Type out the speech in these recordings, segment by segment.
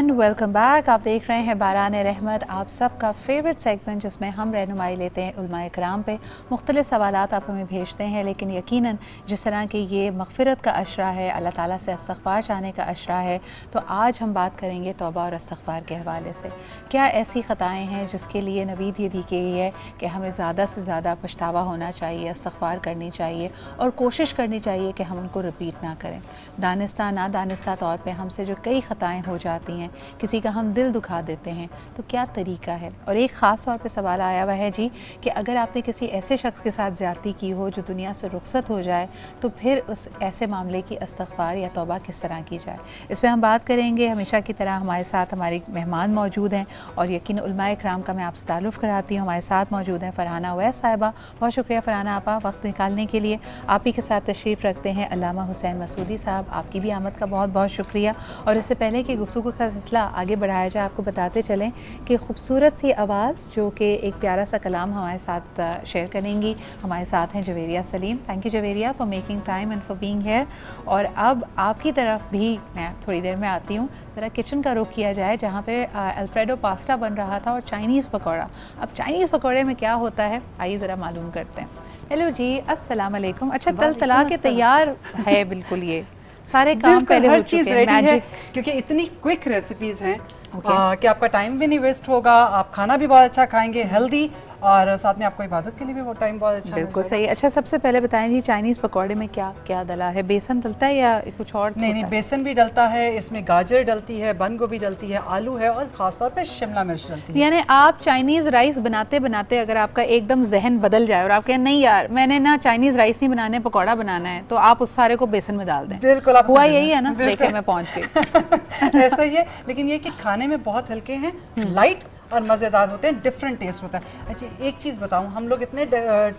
And welcome back. आप देख रहे हैं बारान रहमत, आप सबका फेवरेट सेगमेंट जिसमें हम रहनुमाई लेते हैं उलमाए कराम पे। मुख्तलिफ सवालात आप हमें भेजते हैं, लेकिन यकीनन जिस तरह की ये मग़फ़िरत का अशरा है, अल्लाह ताला से इस्तग़फ़ार चाहने का अशरा है, तो आज हम बात करेंगे तौबा और इस्तग़फ़ार के हवाले से। क्या ऐसी ख़ताएँ हैं जिसके लिए नवीद ये दी गई है कि हमें ज़्यादा से ज़्यादा पछतावा होना चाहिए, इस्तग़फ़ार करनी चाहिए और कोशिश करनी चाहिए कि हम उनको रिपीट ना करें। दानिस्ता नादानिस्ता तौर पर हमसे जो कई ख़ताएँ हो जाती हैं, किसी का हम दिल दुखा देते हैं, तो क्या तरीका है। और एक ख़ास तौर पे सवाल आया हुआ है जी कि अगर आपने किसी ऐसे शख्स के साथ ज़्यादती की हो जो दुनिया से रुखसत हो जाए, तो फिर उस ऐसे मामले की इस्तग़फ़ार या तौबा किस तरह की जाए। इस पर हम बात करेंगे। हमेशा की तरह हमारे साथ हमारे मेहमान मौजूद हैं और यकीन उलमाए कराम का मैं आपसे ताल्लुफ़ कराती हूँ। हमारे साथ मौजूद हैं फ़रहाना अवैस साहिबा। बहुत शुक्रिया फ़रहाना आपा वक्त निकालने के लिए। आप ही के साथ तशरीफ़ रखते हैं अल्लामा हुसैन मसूदी साहब, आपकी भी आमद का बहुत बहुत शुक्रिया। और इससे पहले कि गुफ्तगू का सिलसिला आगे बढ़ाया जाए, आपको बताते चलें कि खूबसूरत सी आवाज़ जो कि एक प्यारा सा कलाम हमारे साथ शेयर करेंगी, हमारे साथ हैं Javeria Salim. Thank you Javeria for making time and for being here. और अब आपकी तरफ भी मैं थोड़ी देर में आती हूँ। ज़रा किचन का रुख किया जाए जहाँ पे अल्फ्रेडो पास्ता बन रहा था और चाइनीज़ पकौड़ा। अब चाइनीज़ पकौड़े में क्या होता है, आइए ज़रा मालूम करते हैं। हेलो जी, अस्सलाम वालेकुम। अच्छा, तल तला के तैयार है बिल्कुल, ये सारे काम पहले हो चुके हैं, मैजिक, क्योंकि इतनी क्विक रेसिपीज हैं कि आपका टाइम भी नहीं वेस्ट होगा, आप खाना भी बहुत अच्छा खाएंगे, हेल्दी, और साथ में आपको इबादत के लिए भी वो टाइम बहुत अच्छा बिल्कुल सही। अच्छा, सबसे पहले बताएं जी, चाइनीज़ पकौड़े में क्या क्या डला है? बेसन डलता है या कुछ और? नहीं, बेसन भी डलता है, इसमें गाजर डलती है, बंद गोभी डलती है, आलू है और खासतौर पे शिमला मिर्च डलती है। यानी आप चाइनीज़ राइस बनाते बनाते अगर आपका एकदम जहन बदल जाए और आप कहें नहीं यार मैंने ना चाइनीज़ राइस नहीं बनाने, पकौड़ा बनाना है, तो आप उस सारे को बेसन में डाल दें। बिल्कुल, हुआ यही है ना? देखिए मैं पहुंच गई। ऐसा ही है, लेकिन ये कि खाने में बहुत हल्के हैं, लाइट और मज़ेदार होते हैं, डिफरेंट टेस्ट होता है। अच्छा, एक चीज़ बताऊं, हम लोग इतने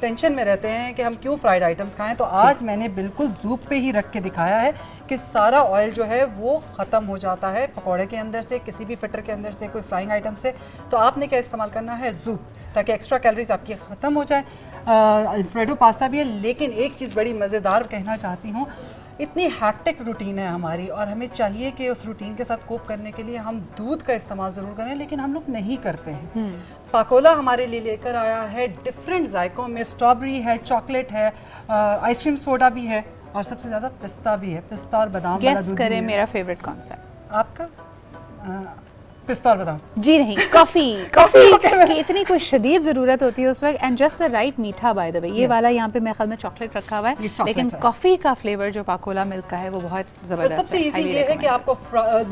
टेंशन में रहते हैं कि हम क्यों फ्राइड आइटम्स खाएं, तो आज मैंने बिल्कुल ज़ूप पे ही रख के दिखाया है कि सारा ऑयल जो है वो ख़त्म हो जाता है पकौड़े के अंदर से, किसी भी फिटर के अंदर से, कोई फ्राइंग आइटम से। तो आपने क्या इस्तेमाल करना है, ज़ूप, ताकि एक्स्ट्रा कैलोरीज आपकी ख़त्म हो जाए। अल्फ्रेडो पास्ता भी है, लेकिन एक चीज़ बड़ी मज़ेदार कहना चाहती हूँ, इतनी हैक्टिक रूटीन है हमारी और हमें चाहिए कि उस रूटीन के साथ कोप करने के लिए हम दूध का इस्तेमाल ज़रूर करें, लेकिन हम लोग नहीं करते हैं। पाकोला हमारे लिए लेकर आया है डिफरेंट जायकों में, स्ट्रॉबेरी है, चॉकलेट है, आइसक्रीम सोडा भी है और सबसे ज़्यादा पिस्ता भी है। पिस्ता और बादाम वाला दूध करें मेरा फेवरेट कौन सा? आपका? पिस्ता और बादाम जी नहीं, कॉफी की इतनी कोई शदीद जरूरत होती है उस वक्त, एंड जस्ट द राइट मीठा। बाय द वे ये वाला यहाँ पे मेरे ख्याल में चॉकलेट रखा हुआ है, लेकिन कॉफी का फ्लेवर जो पाकोला मिल्क का है वो बहुत जबरदस्त है। सबसे इजी ये है कि आपको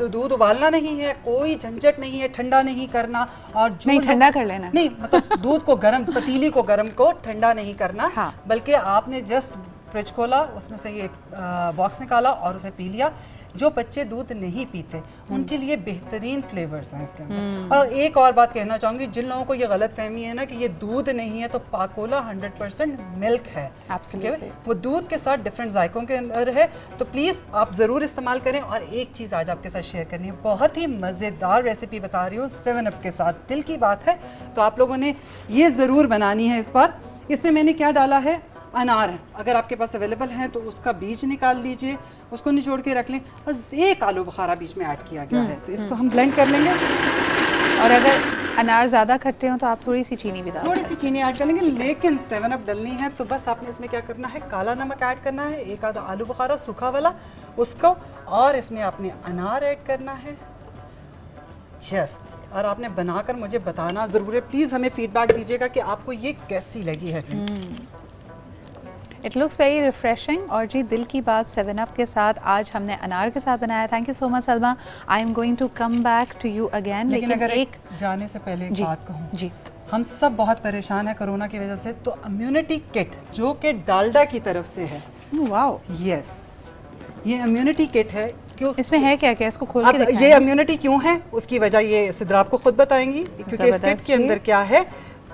दूध उबालना नहीं है, कोई झंझट नहीं है, ठंडा नहीं करना, और जो नहीं ठंडा कर लेना, नहीं मतलब दूध को गर्म, पतीली को गर्म को ठंडा नहीं करना, हाँ। बल्कि आपने जस्ट फ्रिज खोला, उसमें से ये बॉक्स निकाला और उसे पी लिया। जो बच्चे दूध नहीं पीते उनके लिए बेहतरीन फ्लेवर्स हैं इसके अंदर। और एक और बात कहना चाहूँगी, जिन लोगों को ये गलत फहमी है ना कि ये दूध नहीं है, तो पाकोला 100% मिल्क है। वो दूध के साथ डिफरेंट जायकों के अंदर है, तो प्लीज़ आप ज़रूर इस्तेमाल करें। और एक चीज़ आज आपके साथ शेयर करनी है, बहुत ही मज़ेदार रेसिपी बता रही हूँ 7 अप के साथ। दिल की बात है तो आप लोगों ने ये ज़रूर बनानी है इस बार। इसमें मैंने क्या डाला है, अनार है, अगर आपके पास अवेलेबल है तो उसका बीज निकाल लीजिए, उसको निचोड़ के रख लें। बस एक आलू बुखारा बीच में ऐड किया गया है, तो इसको हम ब्लेंड कर लेंगे। और अगर अनार ज़्यादा खट्टे हो तो आप थोड़ी सी चीनी भी डालें, थोड़ी सी चीनी ऐड कर लेंगे, लेकिन 7 अप डलनी है तो बस आपने इसमें क्या करना है, काला नमक ऐड करना है, एक आधा आलू बुखारा सूखा वाला उसको, और इसमें आपने अनार ऐड करना है जस्ट। और आपने बनाकर मुझे बताना ज़रूर है, प्लीज़ हमें फीडबैक दीजिएगा कि आपको ये कैसी लगी है। It looks very refreshing. और जी दिल की बात 7 अप के साथ आज हमने अनार के साथ बनाया। Thank you so much Salma, I am going to come back to you again. लेकिन अगर एक जाने से पहले एक बात कहूँ जी, हम सब बहुत परेशान है कोरोना की वजह से, तो इम्यूनिटी किट जो कि डालडा की तरफ से है, वाओ, यस, ये इम्यूनिटी किट है। क्यों, इसमें है क्या क्या, इसको खोल के दिखाएं। ये इम्यूनिटी क्यों है उसकी वजह ये सिद्रा आपको खुद बताएंगी, क्योंकि इस किट के अंदर क्या है,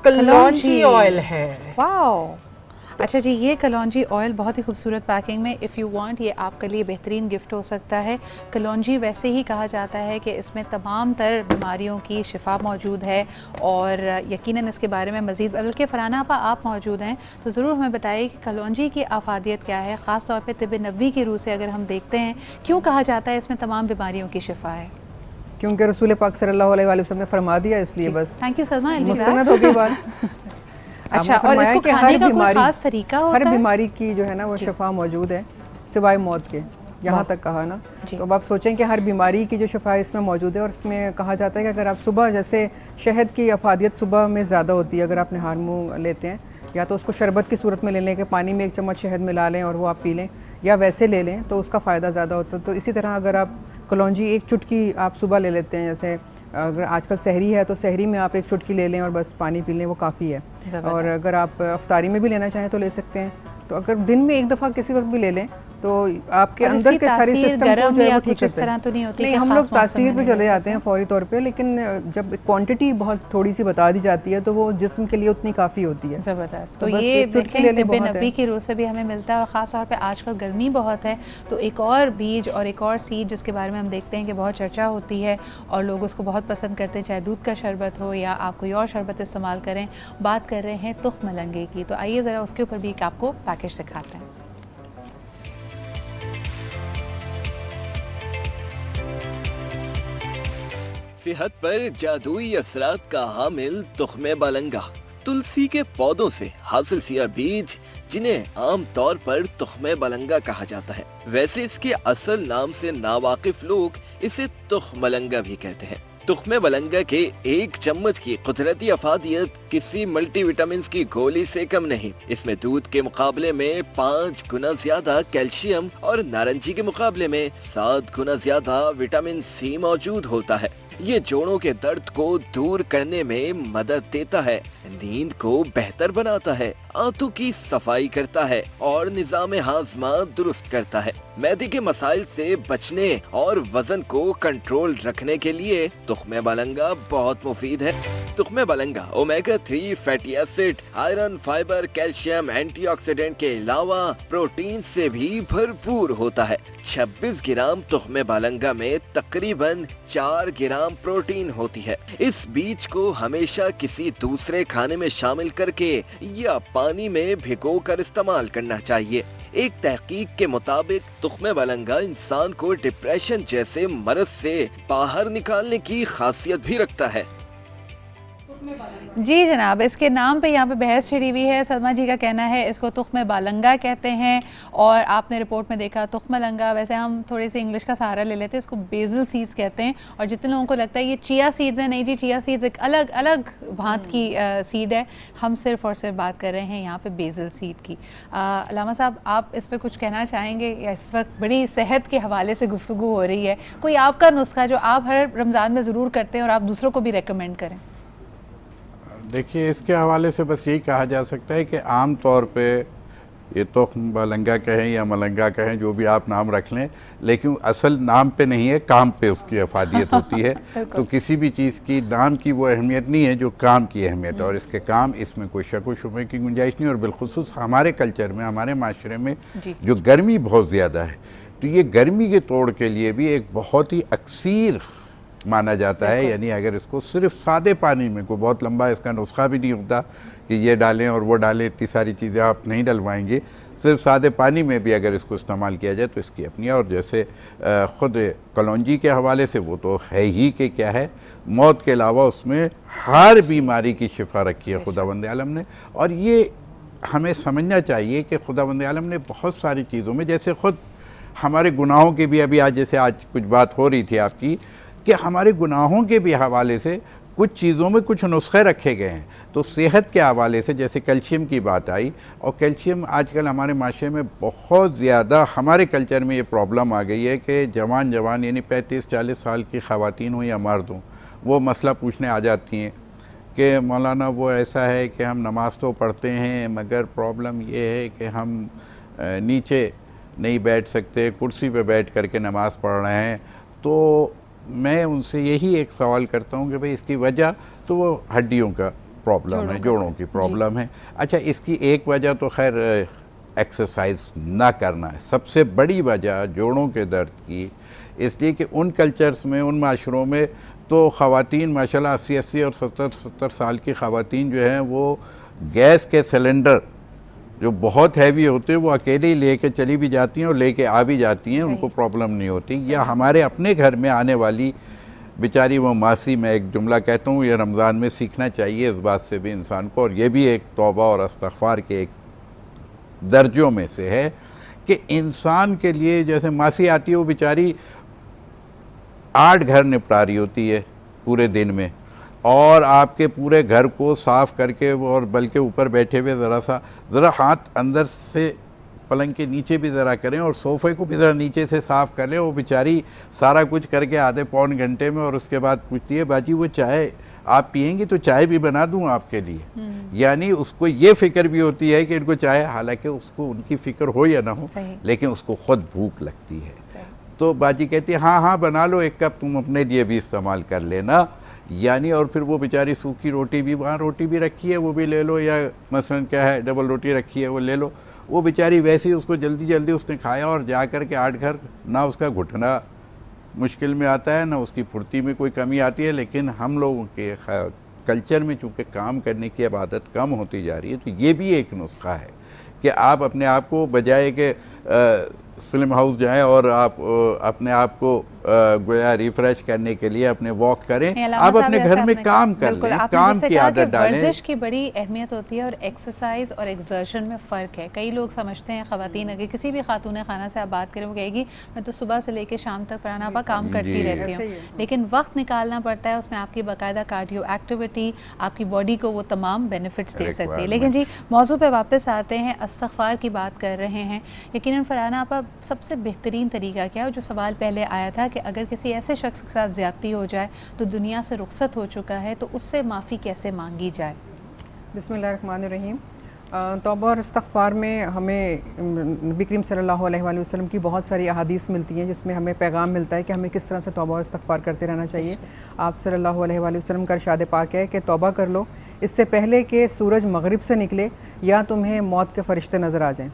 कलौंजी ऑयल है। वाओ, अच्छा जी, ये कलौंजी ऑयल बहुत ही खूबसूरत पैकिंग में, इफ़ यू वांट ये आपके लिए बेहतरीन गिफ्ट हो सकता है। कलौंजी वैसे ही कहा जाता है कि इसमें तमाम तर बीमारियों की शिफा मौजूद है, और यकीनन इसके बारे में मज़ीद, बल्कि फरहाना आपा आप मौजूद हैं तो ज़रूर हमें बताइए कि कलौंजी की आफादियत क्या है, ख़ास तौर पे तिब नबवी की रूह से अगर हम देखते हैं, क्यों कहा जाता है इसमें तमाम बीमारियों की शिफा है। क्योंकि रसूल पाक सल्लल्लाहु अलैहि वसल्लम ने फरमा दिया, इसलिए बस थैंक यू सलमा। मुस्तनद हो गई बात। अच्छा, और इसको खाने का कोई खास तरीका होता हर है? बीमारी की जो है ना वो शफा मौजूद है सिवाय मौत के, यहाँ तक कहा ना। तो अब आप सोचें कि हर बीमारी की जो शफा इसमें मौजूद है, और इसमें कहा जाता है कि अगर आप सुबह, जैसे शहद की अफादियत सुबह में ज़्यादा होती है, अगर आप नहार मुँह लेते हैं, या तो उसको शरबत की सूरत में ले लें कि पानी में 1 चम्मच शहद मिला लें और वो आप पी लें, या वैसे ले लें तो उसका फ़ायदा ज़्यादा होता है। तो इसी तरह अगर आप कलौंजी 1 चुटकी आप सुबह ले लेते हैं, जैसे अगर आजकल सहरी है तो सहरी में आप 1 चुटकी ले लें और बस पानी पी लें, वो काफ़ी है। और अगर आप अफ्तारी में भी लेना चाहें तो ले सकते हैं। तो अगर दिन में 1 दफ़ा किसी वक्त भी ले लें तो आपके अंदर के सारे सिस्टम को जो है वो ठीक करते हैं। तो नहीं होती नहीं, हम लोग तासीर पे चले जाते हैं फौरी तौर पे, लेकिन जब क्वांटिटी बहुत थोड़ी सी बता दी जाती है तो वो जिस्म के लिए उतनी काफ़ी होती है। ज़बरदस्त। तो ये तिब्बे नबी की रूह से भी हमें मिलता है, और ख़ास तौर पे आजकल गर्मी बहुत है, तो एक और बीज और एक और सीड जिसके बारे में हम देखते हैं कि बहुत चर्चा होती है और लोग उसको बहुत पसंद करते हैं, चाहे दूध का शरबत हो या आप कोई और शरबत इस्तेमाल करें। बात कर रहे हैं तुख्म मलंगे की। तो आइए ज़रा उसके ऊपर भी एक आपको पैकेज दिखाते हैं। सेहत पर जादुई असरात का हामिल तुख्मे बालंगा, तुलसी के पौधों से हासिल किया बीज, जिन्हें आम तौर पर तुख्मे बालंगा कहा जाता है। वैसे इसके असल नाम से नावाकिफ लोग इसे तुख्मलंगा भी कहते हैं। तुख्मे बालंगा के 1 चम्मच की कुदरती अफादियत किसी मल्टीविटामिन की गोली से कम नहीं। इसमें दूध के मुकाबले में 5 गुना ज्यादा कैल्शियम और नारंगी के मुकाबले में 7 गुना ज्यादा विटामिन सी मौजूद होता है। ये जोड़ों के दर्द को दूर करने में मदद देता है, नींद को बेहतर बनाता है, आंतों की सफाई करता है और निजाम हाजमा दुरुस्त करता है। मैदे के मसाइल से बचने और वजन को कंट्रोल रखने के लिए तुख्मे बालंगा बहुत मुफीद है। तुख्मे बालंगा omega 3 fatty acid, iron, fibre, calcium, antioxidant के अलावा प्रोटीन से भी भरपूर होता है। 26 ग्राम तुख्मे बालंगा में तकरीबन 4 ग्राम प्रोटीन होती है। इस बीज को हमेशा किसी दूसरे खाने में शामिल करके या पानी में भिगो कर इस्तेमाल करना चाहिए। एक तहकीक के मुताबिक तुख्मे बालंगा इंसान को डिप्रेशन जैसे मर्ज से बाहर निकालने की खासियत भी रखता है। जी जनाब, इसके नाम पे यहाँ पे बहस छिड़ी हुई है। सलमा जी का कहना है इसको तुख्मे बालंगा कहते हैं, और आपने रिपोर्ट में देखा तुख्मलंगा। वैसे हम थोड़े से इंग्लिश का सहारा ले लेते हैं, इसको बेजल सीड्स कहते हैं। और जितने लोगों को लगता है ये चिया सीड्स हैं, नहीं जी, चिया सीड्स एक अलग अलग भांत की सीड है। हम सिर्फ और सिर्फ बात कर रहे हैं यहाँ पे बेजल सीड की। अलामा साहब, आप इस पर कुछ कहना चाहेंगे? या इस वक्त बड़ी सेहत के हवाले से गुफ्तगू हो रही है, कोई आपका नुस्खा जो आप हर रमज़ान में ज़रूर करते हैं और आप दूसरों को भी रेकमेंड करें? देखिए, इसके हवाले से बस यही कहा जा सकता है कि आम तौर पे ये तुख्म बालंगा कहें या मलंगा कहें, जो भी आप नाम रख लें, लेकिन असल नाम पे नहीं है, काम पे उसकी अफादियत होती है। तो किसी भी चीज़ की नाम की वो अहमियत नहीं है जो काम की अहमियत है, और इसके काम, इसमें कोई शक व शुबे की गुंजाइश नहीं। और बिलखुसूस हमारे कल्चर में, हमारे माशरे में जो गर्मी बहुत ज़्यादा है, तो ये गर्मी के तोड़ के लिए भी एक बहुत ही अक्सीर माना जाता है। यानी अगर इसको सिर्फ सादे पानी में, कोई बहुत लंबा इसका नुस्खा भी नहीं होता कि ये डालें और वो डालें, इतनी सारी चीज़ें आप नहीं डलवाएंगे। सिर्फ सादे पानी में भी अगर इसको इस्तेमाल किया जाए तो इसकी अपनी, और जैसे ख़ुद कलौंजी के हवाले से वो तो है ही कि क्या है, मौत के अलावा उसमें हर बीमारी की शिफा रखी है खुदावंद आलम ने। और ये हमें समझना चाहिए कि खुदावंद आलम ने बहुत सारी चीज़ों में, जैसे ख़ुद हमारे गुनाहों की भी, अभी आज जैसे आज कुछ बात हो रही थी आपकी, कि हमारे गुनाहों के भी हवाले से कुछ चीज़ों में कुछ नुस्खे रखे गए हैं। तो सेहत के हवाले से जैसे कैल्शियम की बात आई, और कैल्शियम आजकल हमारे माशरे में बहुत ज़्यादा, हमारे कल्चर में ये प्रॉब्लम आ गई है कि जवान यानी 35-40 साल की ख़वातीन हो या मर्द हों, वो मसला पूछने आ जाती हैं कि मौलाना वो ऐसा है कि हम नमाज़ तो पढ़ते हैं, मगर प्रॉब्लम ये है कि हम नीचे नहीं बैठ सकते, कुर्सी पे बैठ करके नमाज़ पढ़ रहे हैं। तो मैं उनसे यही एक सवाल करता हूँ कि भाई इसकी वजह तो वो हड्डियों का प्रॉब्लम है, जोड़ों की प्रॉब्लम है। अच्छा, इसकी एक वजह तो खैर एक्सरसाइज ना करना है, सबसे बड़ी वजह जोड़ों के दर्द की, इसलिए कि उन कल्चर्स में, उन माशरों में तो ख़वातीन माशाल्लाह 80-80 और 70-70 साल की ख़वातीन जो हैं वो गैस के सिलेंडर जो बहुत हैवी होते हैं वो अकेले ही लेके चली भी जाती हैं और लेके आ भी जाती हैं, उनको प्रॉब्लम नहीं होती। या हमारे अपने घर में आने वाली बेचारी वो मासी, मैं एक जुमला कहता हूँ, ये रमज़ान में सीखना चाहिए इस बात से भी इंसान को, और ये भी एक तौबा और इस्तग़फ़ार के एक दर्जों में से है कि इंसान के लिए, जैसे मासी आती है वो बेचारी 8 घर निपटा रही होती है पूरे दिन में, और आपके पूरे घर को साफ़ करके, और बल्कि ऊपर बैठे हुए ज़रा हाथ अंदर से पलंग के नीचे भी ज़रा करें और सोफ़े को भी ज़रा नीचे से साफ़ कर लें। वो बेचारी सारा कुछ करके आधे पौन घंटे में, और उसके बाद पूछती है बाजी वो चाय आप पियेंगी तो चाय भी बना दूं आपके लिए। यानी उसको ये फ़िक्र भी होती है कि इनको चाय, हालांकि उसको उनकी फ़िक्र हो या ना हो, लेकिन उसको ख़ुद भूख लगती है। तो बाजी कहती है हाँ हाँ बना लो, 1 कप तुम अपने लिए भी इस्तेमाल कर लेना। यानी और फिर वो बेचारी सूखी रोटी भी, वहाँ रोटी भी रखी है वो भी ले लो, या मसलन क्या है डबल रोटी रखी है वो ले लो। वो बेचारी वैसे ही उसको जल्दी जल्दी उसने खाया, और जा कर के 8 घर, ना उसका घुटना मुश्किल में आता है, ना उसकी फुर्ती में कोई कमी आती है। लेकिन हम लोगों के कल्चर में चूँकि काम करने की अब आदत कम होती जा रही है, तो ये भी एक नुस्खा है कि आप अपने आप को, बजाय कि स्लिम हाउस जाएं और आप अपने आप को गोया रिफ्रेश करने के लिए अपने वॉक करें, आप अपने घर में काम कर लें, काम की आदत डालें। वर्जिश की बड़ी अहमियत होती है और एक्सरसाइज और एक्सर्शन में फ़र्क है। कई लोग समझते हैं, ख़वातीन, अगर किसी भी खातून खाना से आप बात करें, वो कहेगी मैं तो सुबह से लेकर शाम तक फराना आपा काम करती रहती हूँ, लेकिन वक्त निकालना पड़ता है, उसमें आपकी बाकायदा कार्डियो एक्टिविटी आपकी बॉडी को वो तमाम बेनिफिट्स दे सकती है। लेकिन जी मौजू पे वापस आते हैं, इस्तग़फ़ार की बात कर रहे हैं। यकीनन फराना आपा सबसे बेहतरीन तरीका क्या है? जो सवाल पहले आया था कि अगर किसी ऐसे शख्स के साथ ज़्यादती हो जाए तो दुनिया से रुखसत हो चुका है, तो उससे माफ़ी कैसे मांगी जाए? बिस्मिल्लाहिर्रहमानिर्रहीम। तौबा और इस्तग़फ़ार में हमें नबी करीम सल्लल्लाहु अलैहि वसल्लम की बहुत सारी अहादीस मिलती हैं, जिसमें हमें पैगाम मिलता है कि हमें किस तरह से तौबा और इस्तग़फ़ार करते रहना चाहिए। आप सल्लल्लाहु अलैहि वसल्लम का इरशाद पाक है कि तौबा कर लो इससे पहले कि सूरज मगरिब से निकले या तुम्हें मौत के फ़रिश्ते नज़र आ जाएँ,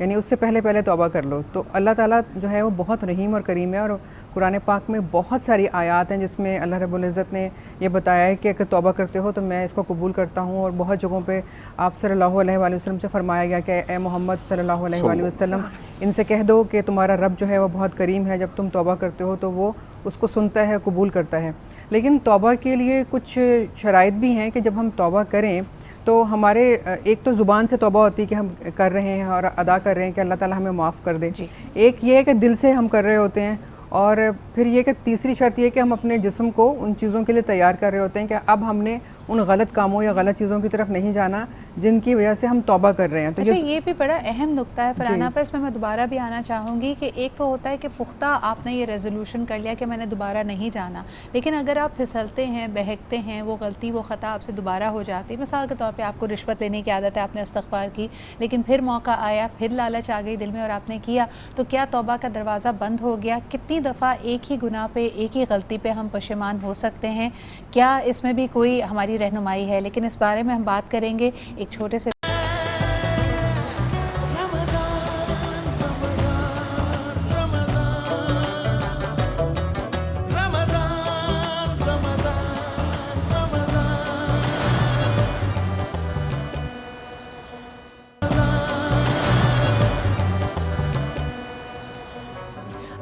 यानी उससे पहले तौबा कर लो। तो अल्लाह ताला जो है वो बहुत रहीम और करीम है, और कुरान पाक में बहुत सारी आयात हैं जिसमें अल्लाह रब्बुल इज़्ज़त ने ये बताया है कि अगर तौबा करते हो तो मैं इसको कबूल करता हूँ। और बहुत जगहों पे आप सल्लल्लाहु अलैहि वसल्लम से फरमाया गया कि ए मोहम्मद सल्लल्लाहु अलैहि वसल्लम, इनसे कह दो कि तुम्हारा रब जो है वो बहुत करीम है, जब तुम तौबा करते हो तो वो उसको सुनता है, कबूल करता है। लेकिन तौबा के लिए कुछ शराइत भी हैं कि जब हम तौबा करें तो हमारे एक तो ज़ुबान से तौबा होती है कि हम कर रहे हैं और अदा कर रहे हैं कि अल्लाह ताला हमें माफ़ कर दे। एक ये है कि दिल से हम कर रहे होते हैं, और फिर ये कि तीसरी शर्त ये कि हम अपने जिस्म को उन चीज़ों के लिए तैयार कर रहे होते हैं कि अब हमने उन गलत कामों या गलत चीज़ों की तरफ नहीं जाना जिनकी वजह से हम तौबा कर रहे हैं। तो अच्छा, ये भी बड़ा अहम नुक्ता है फरहाना पर, इसमें मैं दोबारा भी आना चाहूँगी कि एक तो होता है कि पुख्ता आपने ये रेजोल्यूशन कर लिया कि मैंने दोबारा नहीं जाना, लेकिन अगर आप फिसलते हैं, बहकते हैं, वो गलती वो ख़ता आपसे दोबारा हो जाती है। मिसाल के तौर पर आपको रिश्वत लेने की आदत है, आपने इस्तग़फ़ार की, लेकिन फिर मौका आया, फिर लालच आ गई दिल में और आपने किया, तो क्या तौबा का दरवाज़ा बंद हो गया? कितनी दफ़ा एक ही गुनाह पे, एक ही गलती पे हम पशेमान हो सकते हैं? क्या इसमें भी कोई हमारी रहनुमाई है? लेकिन इस बारे में हम बात करेंगे एक छोटे से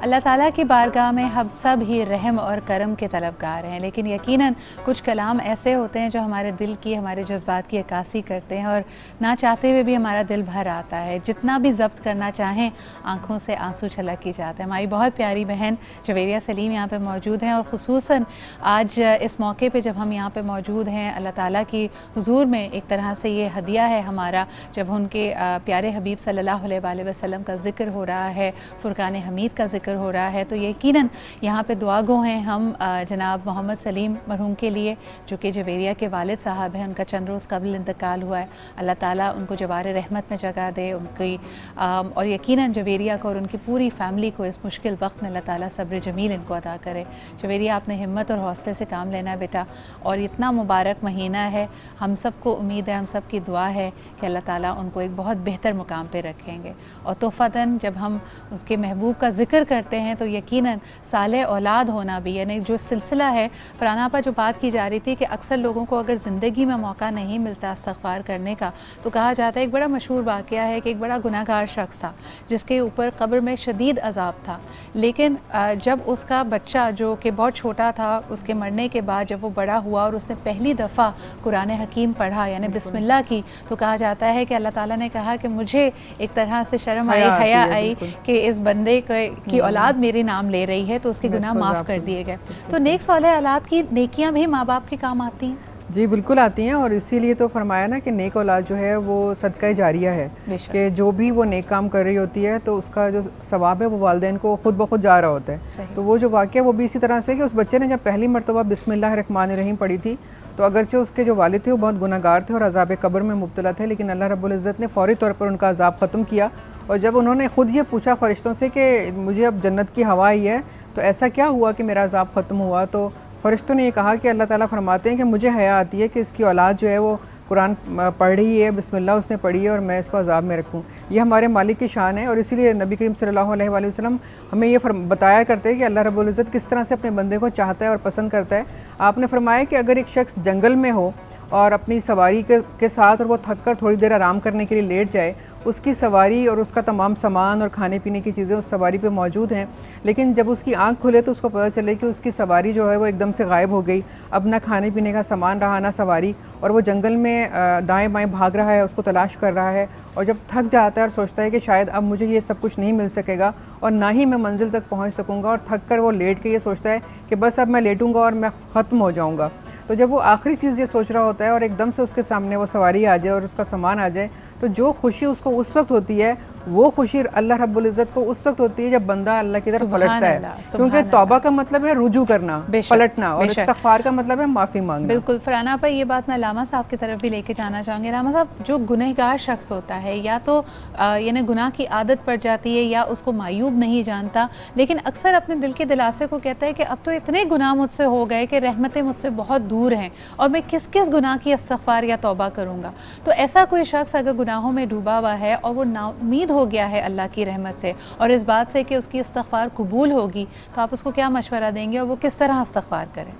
अल्लाह ताला की बारगाह में हम सब ही रहम और करम के तलबगार हैं, लेकिन यकीनन कुछ कलाम ऐसे होते हैं जो हमारे दिल की, हमारे जज्बात की अक्कासी करते हैं और ना चाहते हुए भी हमारा दिल भर आता है। जितना भी ज़ब्त करना चाहें आँखों से आंसू छलक ही जाते हैं। हमारी बहुत प्यारी बहन जवेरिया सलीम यहाँ पे मौजूद हैं, और ख़ुसूसन आज इस मौके पे जब हम यहाँ पे मौजूद हैं, अल्लाह ताला की हुजूर में एक तरह से ये हदिया है हमारा, जब उनके प्यारे हबीब सल्लल्लाहु अलैहि वसल्लम का ज़िक्र हो रहा है, फ़ुरक़ान हमीद का ज़िक्र हो रहा है, तो यकीनन यहाँ पे दुआ गो हैं हम जनाब मोहम्मद सलीम मरहूम के लिए, जो कि जवेरिया के वालिद साहब हैं। उनका चंद रोज़ कबल इंतकाल हुआ है। अल्लाह ताला उनको जवार रहमत में जगह दे उनकी, और यकीनन जवेरिया को और उनकी पूरी फ़ैमिली को इस मुश्किल वक्त में अल्लाह ताला सब्र जमील इनको अदा करे। जवेरिया, आपने हिम्मत और हौसले से काम लेना है बेटा, और इतना मुबारक महीना है, हम सबको उम्मीद है, हम सब की दुआ है कि अल्लाह ताला उनको एक बहुत बेहतर मुकाम पर रखेंगे। और तोहफ़तन जब हम उसके महबूब का ज़िक्र करते हैं तो यकीनन साले औलाद होना भी, यानी जो सिलसिला है फरहाना जो बात की जा रही थी कि अक्सर लोगों को अगर ज़िंदगी में मौका नहीं मिलता इस्तग़फ़ार करने का, तो कहा जाता है, एक बड़ा मशहूर वाक़या है कि एक बड़ा गुनहगार शख्स था जिसके ऊपर कब्र में शदीद अज़ाब था, लेकिन जब उसका बच्चा जो कि बहुत छोटा था, उसके मरने के बाद जब वो बड़ा हुआ और उसने पहली दफ़ा कुरान हकीम पढ़ा यानी बिस्मिल्लाह की, तो कहा जाता है कि अल्लाह ताला ने कहा कि मुझे एक तरह से शर्म आई, हया आई कि इस बंदे की औलाद मेरे नाम ले रही है, तो उसके गुनाह माफ़ कर दिए गए। तो नेक सौलेह औलाद की नेकियां भी माँ बाप के काम आती हैं। जी बिल्कुल आती हैं, और इसीलिए तो फरमाया ना कि नेक औलाद जो है वो सदका जारिया है, कि जो भी वो नेक काम कर रही होती है तो उसका जो सवाब है वो वालिदैन को खुद ब खुद जा रहा होता है। तो वो जो वाक़या वो भी इसी तरह से कि उस बच्चे ने जब पहली मरतबा बिस्मिल्लाहिर्रहमानिर्रहीम पढ़ी थी, तो अगरचे उसके जो वालिद थे वो बहुत गुनहगार थे और अज़ाब कब्र में मुब्तला थे, लेकिन अल्लाह रब्बुल इज़्ज़त ने फ़ौरी तौर पर उनका अज़ाब ख़त्म किया। और जब उन्होंने ख़ुद ये पूछा फ़रिश्तों से कि मुझे अब जन्नत की हवा आई है, तो ऐसा क्या हुआ कि मेरा अज़ाब ख़त्म हुआ, तो फ़रिश्तों ने ये कहा कि अल्लाह ताला फरमाते हैं कि मुझे हया आती है कि इसकी औलाद जो है वो कुरान पढ़ रही है, बिस्मिल्लाह उसने पढ़ी है और मैं इसको अज़ाब में रखूँ। ये हमारे मालिक की शान है, और इसीलिए नबी करीम सल्लल्लाहु अलैहि वसल्लम हमें ये बताया करते हैं कि अल्लाह रब्बुल इज़्ज़त किस तरह से अपने बंदे को चाहता है और पसंद करता है। आपने फरमाया कि अगर एक शख्स जंगल में हो और अपनी सवारी के साथ और वो थक कर थोड़ी देर आराम करने के लिए लेट जाए, उसकी सवारी और उसका तमाम सामान और खाने पीने की चीज़ें उस सवारी पे मौजूद हैं, लेकिन जब उसकी आंख खुले तो उसको पता चले कि उसकी सवारी जो है वो एकदम से गायब हो गई, अब ना खाने पीने का सामान रहा ना सवारी, और वो जंगल में दाएं बाएं भाग रहा है, उसको तलाश कर रहा है, और जब थक जाता है और सोचता है कि शायद अब मुझे ये सब कुछ नहीं मिल सकेगा और ना ही मैं मंजिल तक पहुँच सकूँगा, और थक कर वो लेट के ये सोचता है कि बस अब मैं लेटूँगा और मैं ख़त्म हो जाऊँगा, तो जब वो आखिरी चीज़ ये सोच रहा होता है और एकदम से उसके सामने वो सवारी आ जाए और उसका सामान आ जाए, तो जो खुशी उसको उस वक्त होती है वो खुशी अल्लाह रब्बुल इज़्ज़त को उस वक्त होती है जब बंदा अल्लाह की तरफ पलटता है, क्योंकि तौबा का मतलब है रुजू करना, पलटना, और इस्तिग़फ़ार का मतलब है माफ़ी मांगना। बिल्कुल फरहाना पर ये बात मैं लामा साहब की तरफ भी लेके जाना चाहूँगी। लामा साहब, जो गुनहगार शख्स होता है या तो यानी गुनाह की आदत पड़ जाती है या उसको मायूब नहीं जानता, लेकिन अक्सर अपने दिल के दिलासे को कहता है कि अब तो इतने गुनाह मुझसे हो गए कि रहमतें मुझसे बहुत दूर हैं और मैं किस किस गुनाह की इस्तिग़फ़ार या तौबा करूँगा। तो ऐसा कोई शख्स अगर गुनाहों में डूबा हुआ है और वो नाउम्मीद हो गया है अल्लाह की रहमत से और इस बात से कि उसकी इस्तिग़फ़ार कबूल होगी, तो आप उसको क्या मशवरा देंगे और वो किस तरह इस्तिग़फ़ार करें?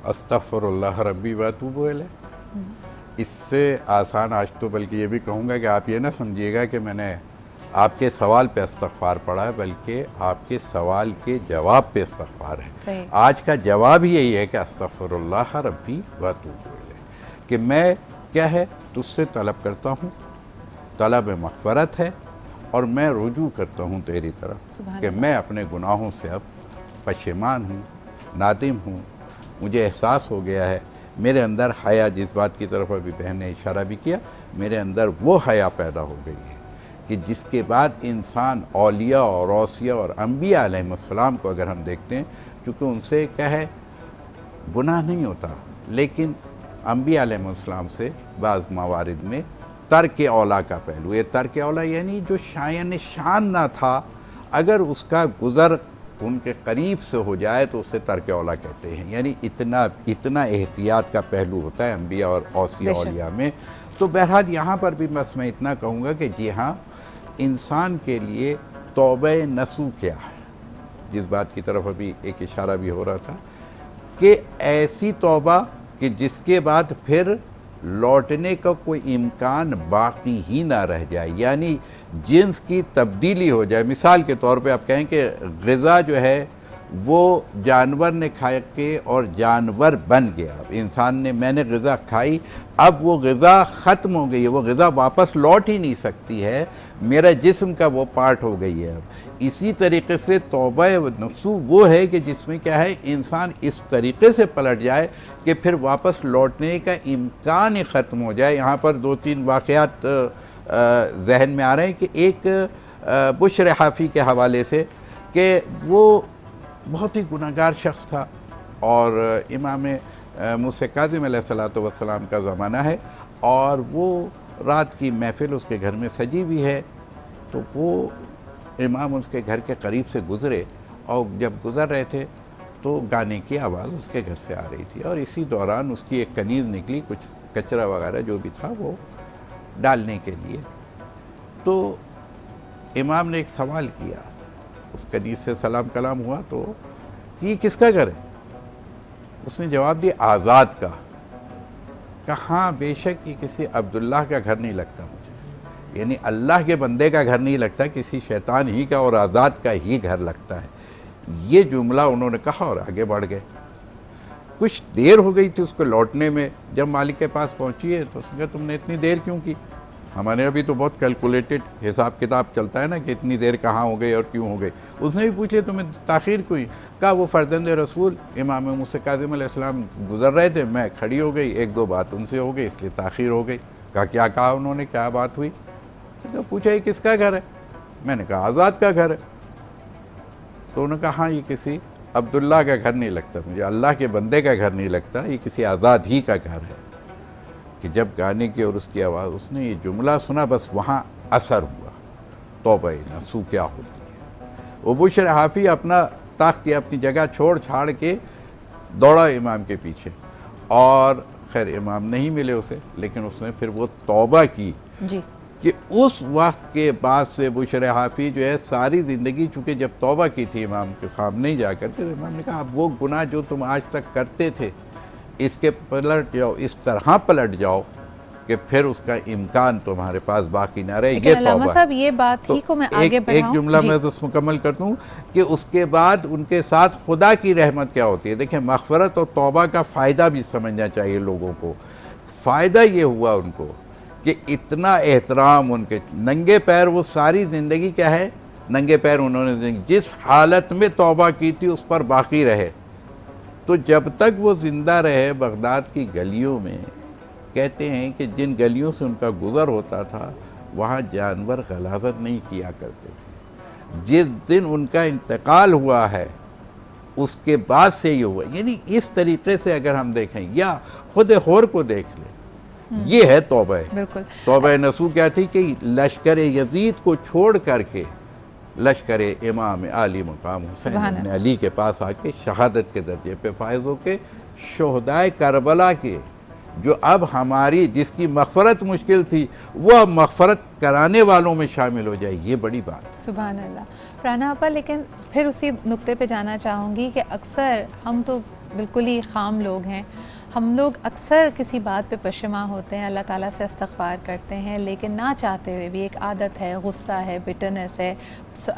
अस्तग़फ़िरुल्लाह रब्बी व अतूबु इलैह। इससे आसान आज तो बल्कि ये भी कहूँगा कि आप ये ना समझिएगा कि मैंने आपके सवाल पे इस्तिग़फ़ार पढ़ा है, बल्कि आपके सवाल के जवाब पे इस्तिग़फ़ार है। आज का जवाब ही यही है कि अस्तग़फ़िरुल्लाह रब्बी व अतूबु इलैह, कि मैं क्या है तुझसे तलब करता हूँ, तलब मग़फ़रत है, और मैं रुजू करता हूँ तेरी तरफ कि मैं अपने गुनाहों से अब पशेमान हूँ, नादिम हूँ, मुझे एहसास हो गया है, मेरे अंदर हया, जिस बात की तरफ अभी बहन ने इशारा भी किया, मेरे अंदर वो हया पैदा हो गई है कि जिसके बाद इंसान औलिया और औसिया और अम्बिया अलैहिमुस्सलाम को अगर हम देखते हैं, क्योंकि उनसे क्या है गुनाह नहीं होता, लेकिन अम्बिया अलैहिमुस्सलाम से बाज़ मवारिद में तर्क औला का पहलू, ये तर्क औला यानी जो शायन शान ना था, अगर उसका गुज़र उनके करीब से हो जाए तो उसे तर्क औला कहते हैं, यानी इतना एहतियात का पहलू होता है अम्बिया और औसिया औलिया में। तो बहरहाल यहाँ पर भी बस मैं इतना कहूँगा कि जी हाँ, इंसान के लिए तौबे नसूह क्या है, जिस बात की तरफ अभी एक इशारा भी हो रहा था, कि ऐसी तौबा कि जिसके बाद फिर लौटने का कोई इम्कान बाकी ही ना रह जाए, यानी जिन्स की तब्दीली हो जाए। मिसाल के तौर पे आप कहें कि ग़िज़ा जो है वो जानवर ने खा के और जानवर बन गया, इंसान ने, मैंने ग़िज़ा खाई, अब वो ग़िज़ा ख़त्म हो गई है, वो ग़िज़ा वापस लौट ही नहीं सकती है, मेरा जिस्म का वो पार्ट हो गई है। अब इसी तरीके से तौबा नसूह वो है कि जिसमें क्या है इंसान इस तरीके से पलट जाए कि फिर वापस लौटने का इम्कान ही ख़त्म हो जाए। यहाँ पर दो तीन वाक़यात जहन में आ रहे हैं कि एक बुश्र हाफ़ी के हवाले से कि वो बहुत ही गुनहगार शख्स था और इमाम मूसा काज़िम अलैहिस्सलातु वस्सलाम का ज़माना है और वो रात की महफ़िल उसके घर में सजी हुई है, तो वो इमाम उसके घर के करीब से गुज़रे और जब गुज़र रहे थे तो गाने की आवाज़ उसके घर से आ रही थी और इसी दौरान उसकी एक कनीज़ निकली, कुछ कचरा वगैरह जो भी था वो डालने के लिए। तो इमाम ने एक सवाल किया, उस कनीज से सलाम कलाम हुआ तो ये किसका घर है? उसने जवाब दिया आज़ाद का। कहा हाँ बेशक ये किसी अब्दुल्लाह का घर नहीं लगता मुझे, यानी अल्लाह के बंदे का घर नहीं लगता, किसी शैतान ही का और आज़ाद का ही घर लगता है। ये जुमला उन्होंने कहा और आगे बढ़ गए। कुछ देर हो गई थी उसको लौटने में। जब मालिक के पास पहुंची है तो उसने कहा तुमने इतनी देर क्यों की? हमारे अभी तो बहुत कैलकुलेटेड हिसाब किताब चलता है ना कि इतनी देर कहाँ हो गई और क्यों हो गई। उसने भी पूछे तुम्हें ताख़ीर क्यों? कहा वो फ़र्जंद रसूल इमाम मूसा काज़िम अलैहिस्सलाम गुज़र रहे थे, मैं खड़ी हो गई, एक दो बात उनसे हो गई इसलिए ताख़ीर हो गई। कहा क्या कहा उन्होंने, क्या बात हुई? तो पूछा ये किसका घर है? मैंने कहा आज़ाद का घर है। तो उन्होंने कहा हाँ ये किसी अब्दुल्ला का घर नहीं लगता मुझे, अल्लाह के बंदे का घर नहीं लगता, ये किसी आज़ाद ही का घर है। कि जब गाने की और उसकी आवाज़, उसने ये जुमला सुना बस वहाँ असर हुआ, तौबा नसूह क्या होती है। वो बुशर हाफ़ी अपना ताख्त या अपनी जगह छोड़ छाड़ के दौड़ा इमाम के पीछे और खैर इमाम नहीं मिले उसे, लेकिन उसने फिर वो तौबा की जी कि उस वक्त के बाद से बुशर हाफ़ी जो है सारी ज़िंदगी, चूँकि जब तौबा की थी इमाम के सामने ही जाकर के, इमाम ने कहा अब वो गुनाह जो तुम आज तक करते थे इसके पलट जाओ, इस तरह पलट जाओ कि फिर उसका इम्कान तुम्हारे पास बाकी ना रहे। ये तौबा साहब ये बात ही को मैं आगे बढ़ाऊं। एक जुमला मैं बस मुकम्मल कर दूं कि उसके बाद उनके साथ खुदा की रहमत क्या होती है। देखिए मग़फ़िरत और तौबा का फ़ायदा भी समझना चाहिए लोगों को। फ़ायदा ये हुआ उनको कि इतना एहतराम, उनके नंगे पैर, वो सारी ज़िंदगी क्या है नंगे पैर उन्होंने जिस हालत में तौबा की थी उस पर बाकी रहे। तो जब तक वो ज़िंदा रहे बगदाद की गलियों में, कहते हैं कि जिन गलियों से उनका गुज़र होता था वहाँ जानवर गलाज़त नहीं किया करते थे। जिस दिन उनका इंतकाल हुआ है उसके बाद से ये हुआ। यानी इस तरीक़े से अगर हम देखें या खुद होर को देख लें, ये है तौबा। बिल्कुल तौबा नसूह क्या थी कि लश्कर यजीद को छोड़ करके लश्कर इमाम आली मकाम हुसैन इब्न अली के पास आके शहादत के दर्जे पे फायज होके शोहदाए करबला के, जो अब हमारी जिसकी मग़फ़रत मुश्किल थी वो अब मग़फ़रत कराने वालों में शामिल हो जाए, ये बड़ी बात। सुभान अल्लाह। फरहाना आपा, लेकिन फिर उसी नुक्ते पे जाना चाहूँगी कि अक्सर हम तो बिल्कुल ही ख़ाम लोग हैं, हम लोग अक्सर किसी बात पे पशेमा होते हैं, अल्लाह ताला से इस्तग़फ़ार करते हैं, लेकिन ना चाहते हुए भी एक आदत है, गुस्सा है, बिटरनेस है,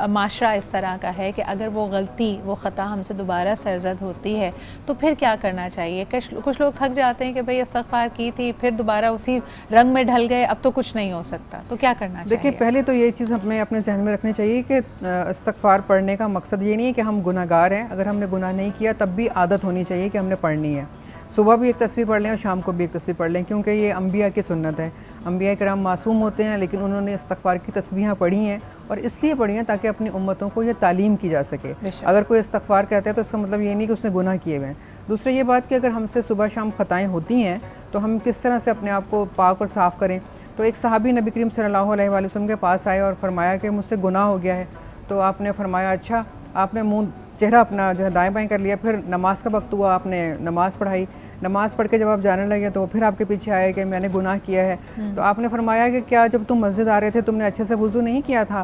माशरा इस तरह का है कि अगर वो गलती, वो ख़ता हमसे दोबारा सरज़द होती है तो फिर क्या करना चाहिए? कुछ लोग थक जाते हैं कि भाई इस्तग़फ़ार की थी, फिर दोबारा उसी रंग में ढल गए, अब तो कुछ नहीं हो सकता, तो क्या करना चाहिए? देखिए पहले तो ये चीज़ हमें अपने जहन में रखनी चाहिए कि इस्तग़फ़ार पढ़ने का मकसद ये नहीं है कि हम गुनाहगार हैं। अगर हमने गुनाह नहीं किया तब भी आदत होनी चाहिए कि हमने पढ़नी है। सुबह भी एक तस्बीह पढ़ लें और शाम को भी एक तस्बीह पढ़ लें, क्योंकि ये अम्बिया की सुन्नत है। अम्बिया किराम मासूम होते हैं लेकिन उन्होंने इस्तग़फ़ार की तस्बीहां पढ़ी हैं और इसलिए पढ़ी हैं ताकि अपनी उम्मतों को ये तालीम की जा सके। अगर कोई इस्तग़फ़ार कहता है तो इसका मतलब ये नहीं कि उसने गुनाह किए हुए हैं। दूसरी ये बात कि अगर हमसे सुबह शाम ख़ताएँ होती हैं तो हम किस तरह से अपने आप को पाक और साफ़ करें। तो एक सहाबी नबी करीम सल्लल्लाहु अलैहि वसल्लम के पास आए और फरमाया कि मुझसे गुनाह हो गया है। तो आपने फरमाया अच्छा, आपने मुँह चेहरा अपना जो है दाएँ बाएँ कर लिया, फिर नमाज का वक्त हुआ, आपने नमाज़ पढ़ाई, नमाज़ पढ़ के जब आप जाने लगे तो फिर आपके पीछे आए कि मैंने गुनाह किया है। तो आपने फरमाया कि क्या जब तुम मस्जिद आ रहे थे तुमने अच्छे से वुज़ू नहीं किया था?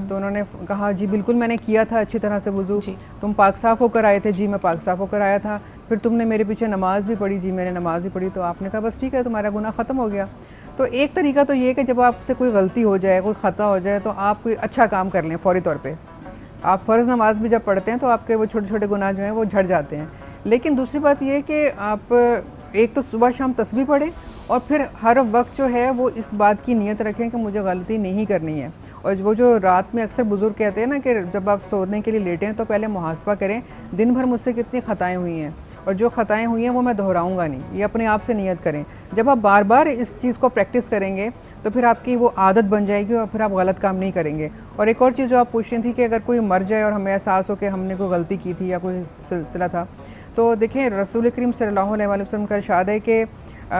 तो उन्होंने कहा जी बिल्कुल मैंने किया था अच्छी तरह से वुज़ू। तुम पाक साफ़ होकर आए थे? जी मैं पाक साफ़ होकर आया था। फिर तुमने मेरे पीछे नमाज़ भी पढ़ी? जी मैंने नमाज़ भी पढ़ी। तो आपने कहा बस ठीक है, तुम्हारा गुनाह ख़त्म हो गया। तो एक तरीका तो ये है कि जब आपसे कोई गलती हो जाए, कोई ख़ता हो जाए तो आप कोई अच्छा काम कर लें फ़ौरी तौर पे। आप फ़र्ज़ नमाज भी जब पढ़ते हैं तो आपके वो छोटे छोटे गुनाह जो हैं वो झड़ जाते हैं। लेकिन दूसरी बात ये है कि आप एक तो सुबह शाम तस्बीह पढ़ें और फिर हर वक्त जो है वो इस बात की नीयत रखें कि मुझे गलती नहीं करनी है। और वो जो रात में अक्सर बुज़ुर्ग कहते हैं ना कि जब आप सोने के लिए लेटें तो पहले मुहासबा करें, दिन भर मुझसे कितनी ख़ताएँ हुई हैं और जो ख़ताएँ हुई हैं वो मैं दोहराऊँगा नहीं, ये अपने आप से नियत करें। जब आप बार बार इस चीज़ को प्रैक्टिस करेंगे तो फिर आपकी वो आदत बन जाएगी और फिर आप गलत काम नहीं करेंगे। और एक और चीज़ जो आप पूछ रही थी कि अगर कोई मर जाए और हमें एहसास हो कि हमने कोई गलती की थी या कोई सिलसिला था, तो देखिए रसूल करीम सल्लल्लाहु अलैहि वसल्लम का इरशाद है कि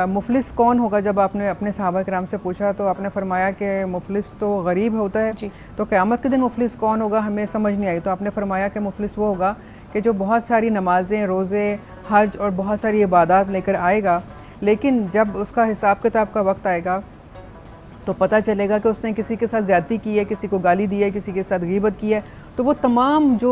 मुफलिस कौन होगा। जब आपने अपने सहाबा किराम से पूछा तो आपने फरमाया कि मुफलिस तो गरीब होता है, तो क़यामत के दिन मुफलिस कौन होगा हमें समझ नहीं आई। तो आपने फरमाया कि मुफलिस वो होगा कि जो बहुत सारी नमाज़ें, रोज़े, हज और बहुत सारी इबादत लेकर आएगा, लेकिन जब उसका हिसाब किताब का वक्त आएगा तो पता चलेगा कि उसने किसी के साथ ज़्यादती की है, किसी को गाली दी है, किसी के साथ गीबत की है, तो वो तमाम जो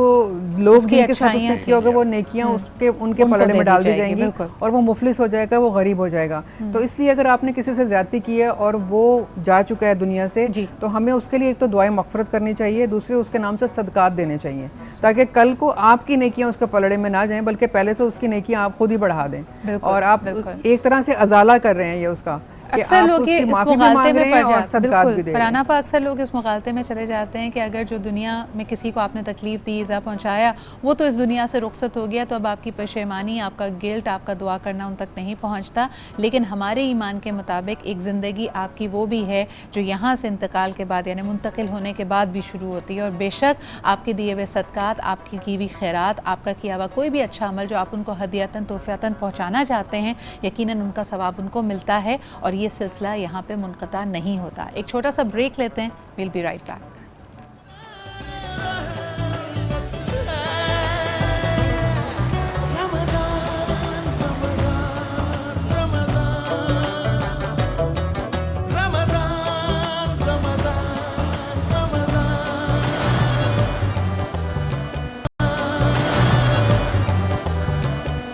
लोग उसकी जिनके साथ उसने अच्छाइयाँ किया होगा वो नेकियां उसके उनके उनको पलड़े दे में दी डाल दी जाएगी, जाएंगी बिल्कुल। और वो मुफलिस हो जाएगा, वो गरीब हो जाएगा। तो इसलिए अगर आपने किसी से ज्यादती की है और वो जा चुका है दुनिया से, जी। तो हमें उसके लिए एक तो दुआएं मगफरत करनी चाहिए, दूसरे उसके नाम से सदकात देने चाहिए, ताकि कल को आपकी नेकियां उसके पलड़े में ना जाएं, बल्कि पहले से उसकी नेकियां आप खुद ही बढ़ा दें। बिल्कुल, और आप बिल्कुल। एक तरह से अजाला कर रहे हैं ये उसका कि अक्सर आप लोग ये उसकी इस माफी भी मुगालते मांग में रहे पड़ हैं और जाते, सदकात भी बिल्कुल दे रहे हैं। फरहाना पा अक्सर लोग इस मुगालते में चले जाते हैं कि अगर जो दुनिया में किसी को आपने तकलीफ़ दी, ईज़ा पहुंचाया, वो तो इस दुनिया से रुखसत हो गया, तो अब आपकी पशेमानी, आपका गिल्ट, आपका दुआ करना उन तक नहीं पहुंचता। लेकिन हमारे ईमान के मुताबिक एक ज़िंदगी आपकी वो भी है जो यहाँ से इंतकाल के बाद यानी मुंतकिल होने के बाद भी शुरू होती है। और बेशक आपके दिए हुए सदकात, आपकी की हुई खैरात, आपका किया हुआ कोई भी अच्छा अमल जो आप उनको हदियतन तोहफ़तन पहुँचाना चाहते हैं, यकीनन उनका सवाब उनको मिलता है और ये सिलसिला यहाँ पे मुनक़ता नहीं होता। एक छोटा सा ब्रेक लेते हैं, विल बी राइट बैक।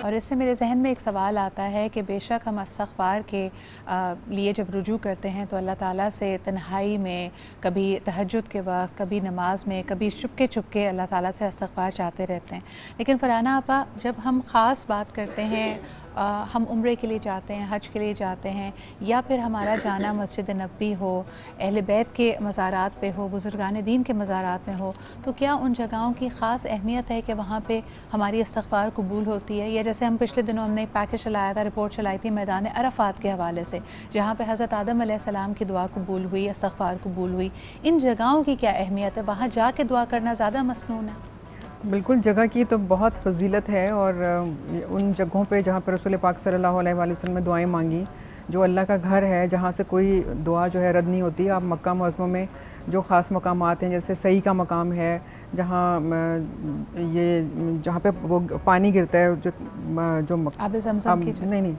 और इससे मेरे जहन में एक सवाल आता है कि बेशक हम इस्तग़फ़ार के लिए जब रुजू करते हैं तो अल्लाह ताला से तन्हाई में, कभी तहज्जुद के वक्त, कभी नमाज में, कभी चुपके चुपके अल्लाह ताला से इस्तग़फ़ार चाहते रहते हैं। लेकिन फरहाना आपा, जब हम ख़ास बात करते हैं, हम उम्रे के लिए जाते हैं, हज के लिए जाते हैं, या फिर हमारा जाना मस्जिद नबी हो, अहले बैत के मज़ारात पे हो, बुज़ुर्गान दीन के मज़ारात में हो, तो क्या उन जगहों की ख़ास अहमियत है कि वहाँ पे हमारी इस्तग़फ़ार कबूल होती है? या जैसे हम पिछले दिनों हमने एक पैकेज चलाया था, रिपोर्ट चलाई थी मैदान अरफ़ात के हवाले से, जहाँ पे हज़रत आदम अलैहिस्सलाम की दुआ कबूल हुई, इस्तग़फ़ार कबूल हुई। इन जगहों की क्या अहमियत है? वहाँ जाके दुआ करना ज़्यादा मसनून है? बिल्कुल, जगह की तो बहुत फजीलत है और उन जगहों पे जहाँ पर रसूल पाक सल्लल्लाहु अलैहि वसल्लम ने दुआएं मांगी, जो अल्लाह का घर है, जहाँ से कोई दुआ जो है रद्द नहीं होती। आप मक्का मुअज़्ज़मा में जो ख़ास मकामात हैं, जैसे सई का मकाम है, जहाँ जहाँ पे वो पानी गिरता है, जो आबे ज़मज़म की नहीं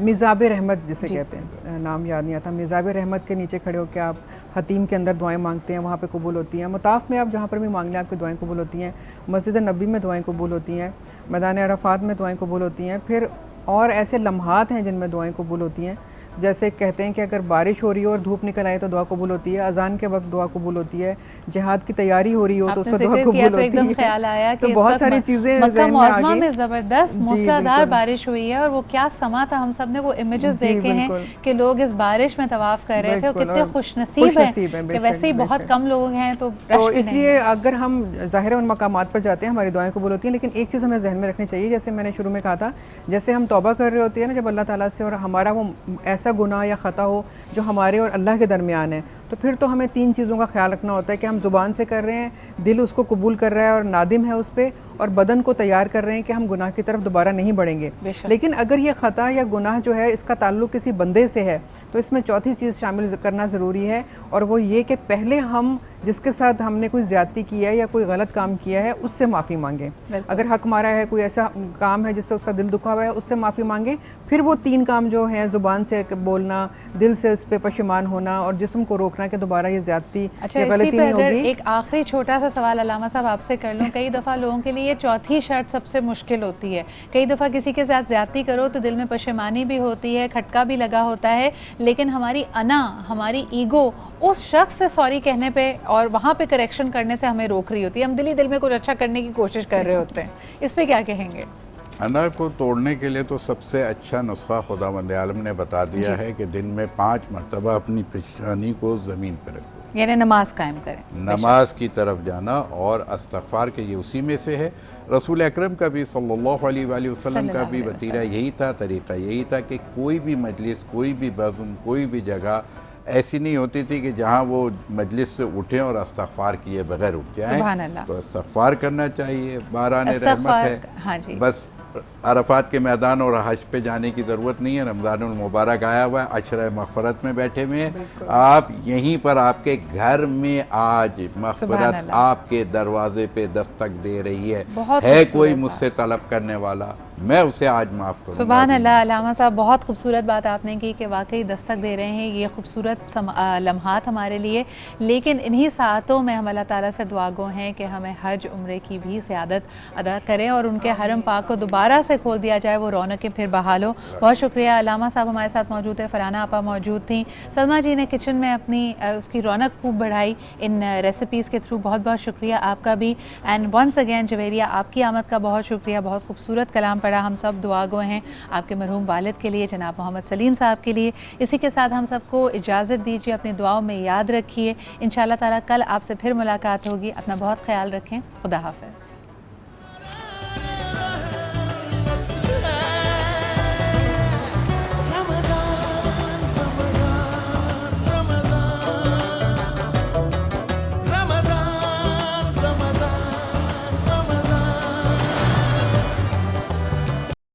मिज़ाब रहमत जिसे कहते हैं, नाम याद नहीं आता, मिज़ाब रहमत के नीचे खड़े होकर आप हतीम के अंदर दुआएं मांगते हैं, वहाँ पे कबूल होती हैं। मुताफ़ में आप जहाँ पर भी मांग लें आपकी दुआएं कबूल होती हैं। मस्जिद नबी में दुआएं कबूल होती हैं, मैदान अरफ़ात में दुआएं कबूल होती हैं। फिर और ऐसे लम्हात हैं जिनमें दुआएं कबूल होती हैं, जैसे कहते हैं कि अगर बारिश हो रही हो और धूप निकल आए तो दुआ कबूल होती है, अजान के वक्त दुआ कबूल होती है, जिहाद की तैयारी हो रही हो तो उसमें दुआ कबूल होती है। एकदम ख्याल आया कि तो बहुत सारी चीज़ें मक्का मुअज़्ज़मा में ज़बरदस्त जी, मूसलाधार बिल्कुल। बारिश हुई है, और वो क्या समा था, हम सब ने वो इमेजेस जी, देखे हैं बिल्कुल। कि लोग इस बारिश में तवाफ़ कर रहे थे, और बिल्कुल, कितने और खुशनसीब खुशनसीब हैं, हैं कि बेशक, वैसे ही बहुत बेशक। कम लोग हैं तो तो रश भी नहीं इसलिए है। अगर हम ज़ाहिर है उन मकामात पर जाते हैं हमारी दुआएं कबूल होती हैं। लेकिन एक चीज़ हमें जहन में रखनी चाहिए, जैसे मैंने शुरू में कहा था, जैसे हम तौबा कर रहे होते हैं ना जब अल्लाह ताला से, और हमारा वो ऐसा गुनाह या ख़ता हो जो हमारे और अल्लाह के दरमियान है, तो फिर तो हमें 3 चीज़ों का ख्याल रखना होता है कि हम ज़ुबान से कर रहे हैं, दिल उसको कबूल कर रहा है और नादिम है उस पर, और बदन को तैयार कर रहे हैं कि हम गुनाह की तरफ दोबारा नहीं बढ़ेंगे। लेकिन अगर ये ख़ता या गुनाह जो है इसका ताल्लुक़ किसी बंदे से है, तो इसमें चौथी चीज़ शामिल करना ज़रूरी है, और वो ये कि पहले हम जिसके साथ हमने कोई ज़्यादती की है या कोई गलत काम किया है उससे माफ़ी मांगें। अगर हक मारा है, कोई ऐसा काम है जिससे उसका दिल दुखा हुआ है, उससे माफ़ी मांगें। फिर वो 3 काम जो हैं, ज़ुबान से बोलना, दिल से उस पर पशेमान होना और जिस्म को रोकना कि दोबारा ये ज़्यादती अच्छा, या इसी गलती पे नहीं अगर होगी। एक आखिरी छोटा सा सवाल अलामा साहब आपसे कर लूँ, कई दफ़ा लोगों के लिए ये चौथी शर्त सबसे मुश्किल होती है। कई दफ़ा किसी के साथ ज़्यादती करो तो दिल में पशेमानी भी होती है, खटका भी लगा होता है, लेकिन हमारी अना, हमारी ईगो उस शख्स से सॉरी कहने पे और वहाँ पे करेक्शन करने से हमें रोक रही होती है। हम दिल में कुछ अच्छा करने की कोशिश कर रहे होते हैं। इस पे क्या कहेंगे? अना को तोड़ने के लिए तो सबसे अच्छा नुस्खा खुदावंद आलम ने बता दिया है कि दिन में 5 मरतबा अपनी पेशानी को ज़मीन पर रखो, यानी नमाज कायम करें, नमाज की तरफ जाना, और इस्तग़फ़ार के ये उसी में से है। रसूल अकरम का भी सल्लल्लाहु अलैहि वसल्लम का भी वतीरा यही था, तरीक़ा यही था कि कोई भी मजलिस, कोई भी बज़्म, कोई भी जगह ऐसी नहीं होती थी कि जहाँ वो मजलिस से उठें और इस्तग़फ़ार किए बगैर उठ जाएं। सुभान अल्लाह। तो इस्तग़फ़ार करना चाहिए, बारान रहमत है। हाँ जी। बस अरफात के मैदान और हज पे जाने की ज़रूरत नहीं है। रमज़ानुल मुबारक आया हुआ है, अशर मग़फ़रत में बैठे हुए हैं आप। यहीं पर आपके घर में आज मग़फ़रत आपके दरवाजे पे दस्तक दे रही है कोई मुझसे तलब करने वाला, मैं उसे आज माफ़ करूँगा। सुभान अल्लाह। अल्लामा साहब, बहुत खूबसूरत बात आपने की कि वाकई दस्तक दे रहे हैं ये खूबसूरत लम्हात हमारे लिए। लेकिन इन्हीं सातों में हम अल्लाह ताला से दुआगो हैं कि हमें हज उम्रे की भी सियादत अदा करें और उनके हरम पाक को दोबारा से खोल दिया जाए, वो रौनकें फिर बहाल हो। बहुत शुक्रिया। अल्लामा साहब हमारे साथ मौजूद है, फरहाना आपा मौजूद थी, सलमा जी ने किचन में अपनी उसकी रौनक खूब बढ़ाई इन रेसिपीज़ के थ्रू। बहुत बहुत शुक्रिया आपका भी। एंड वंस अगेन जवेरिया, आपकी आमद का बहुत शुक्रिया। बहुत खूबसूरत कलाम पढ़ा, हम सब दुआ गो हैं आपके मरहूम वालिद के लिए, जनाब मोहम्मद सलीम साहब के लिए। इसी के साथ हम सबको इजाज़त दीजिए, अपनी दुआओं में याद रखिए। इंशाअल्लाह ताला कल आपसे फिर मुलाकात होगी। अपना बहुत ख्याल रखें। खुदा हाफ़िज़।